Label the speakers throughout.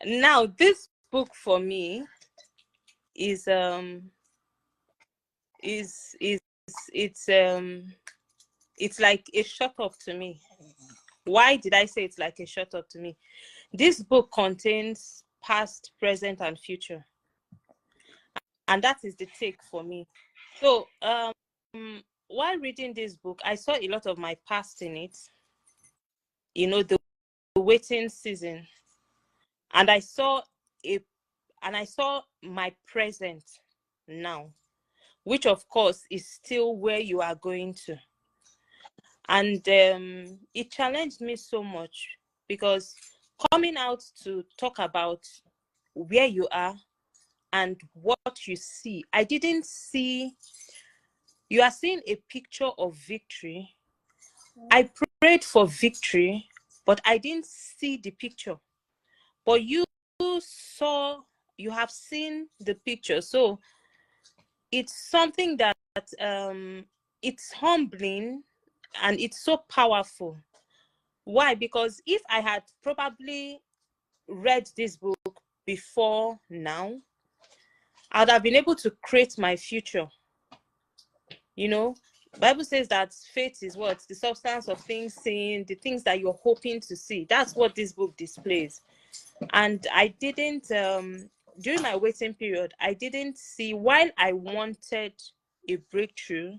Speaker 1: Now, this book for me is is it's it's like a shut up to me. Why did I say it's like a shut up to me? This book contains past, present, and future, and that is the take for me. So while reading this book, I saw a lot of my past in it. You know, the waiting season, and I saw my present now, which of course is still where you are going to. And it challenged me so much, because coming out to talk about where you are and what you see, I didn't see. You are seeing a picture of victory. I prayed for victory, but I didn't see the picture. But you have seen the picture. So it's something that it's humbling, and it's so powerful. Why? Because if I had probably read this book before now, I'd have been able to create my future. You know, Bible says that faith is what? The substance of things seen, the things that you're hoping to see. That's what this book displays. And I didn't, during my waiting period, I didn't see, while I wanted a breakthrough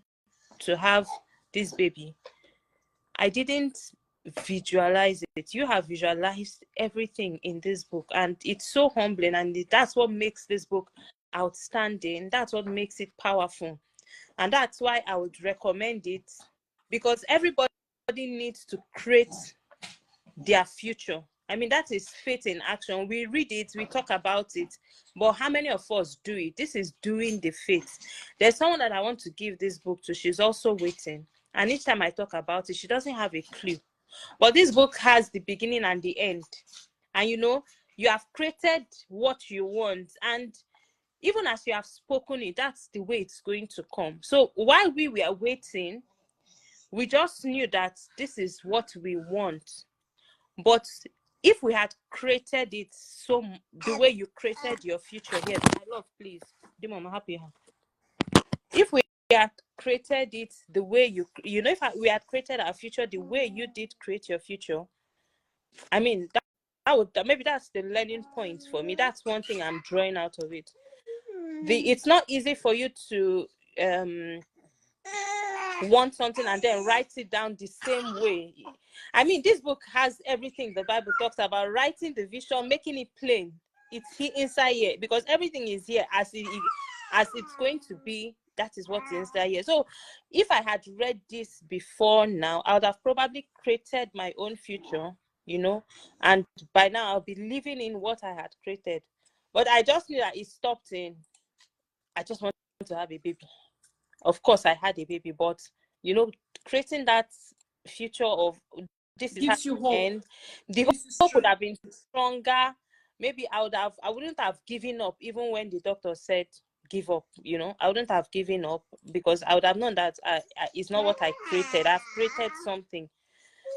Speaker 1: to have this baby, I didn't visualize it. You have visualized everything in this book, and it's so humbling, and that's what makes this book outstanding. That's what makes it powerful, and that's why I would recommend it, because everybody needs to create their future. I mean, that is faith in action. We read it, we talk about it, but how many of us do it? This is doing the faith. There's someone that I want to give this book to. She's also waiting, and each time I talk about it, she doesn't have a clue. But this book has the beginning and the end, and you know, you have created what you want, and even as you have spoken it, that's the way it's going to come. So while we were waiting, we just knew that this is what we want. But if we had created it the way you created your future here, my love, please, Dimon, I'm happy. If we had created it the way you know, if we had created our future the way you did create your future, I mean, maybe that's the learning point for me. That's one thing I'm drawing out of it. It's not easy for you to want something and then write it down the same way. I mean, this book has everything the Bible talks about: writing the vision, making it plain. It's here inside here, because everything is here as it's going to be. That is what's inside here. So if I had read this before now, I would have probably created my own future, you know, and by now I'll be living in what I had created. But I just knew that it stopped in, I just want to have a baby. Of course, I had a baby, but you know, creating that future of this is
Speaker 2: gives you hope.
Speaker 1: And the hope would have been stronger. Maybe I wouldn't have given up even when the doctor said give up. You know, I wouldn't have given up, because I would have known that it's not what I created. I've created something.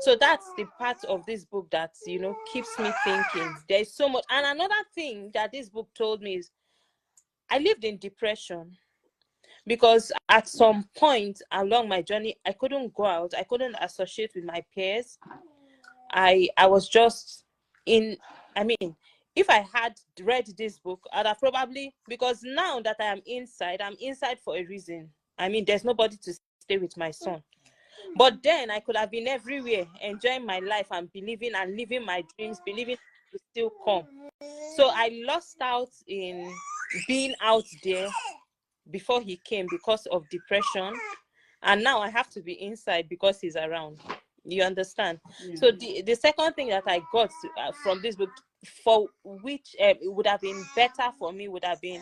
Speaker 1: So that's the part of this book that, you know, keeps me thinking. There's so much. And another thing that this book told me is I lived in depression, because at some point along my journey, I couldn't go out, I couldn't associate with my peers. I was just in, I mean, if I had read this book, I'd have probably, because now that I'm inside for a reason. I mean, there's nobody to stay with my son. But then I could have been everywhere, enjoying my life and believing and living my dreams, believing to still come. So I lost out in being out there before he came because of depression, and now I have to be inside because he's around. You understand? Yeah. So the second thing that I got from this book, for which it would have been better for me, would have been,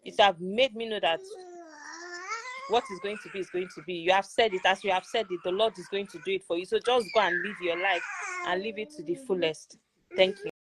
Speaker 1: it have made me know that what is going to be is going to be. You have said it, as you have said it, the Lord is going to do it for you. So just go and live your life and live it to the fullest. Thank you.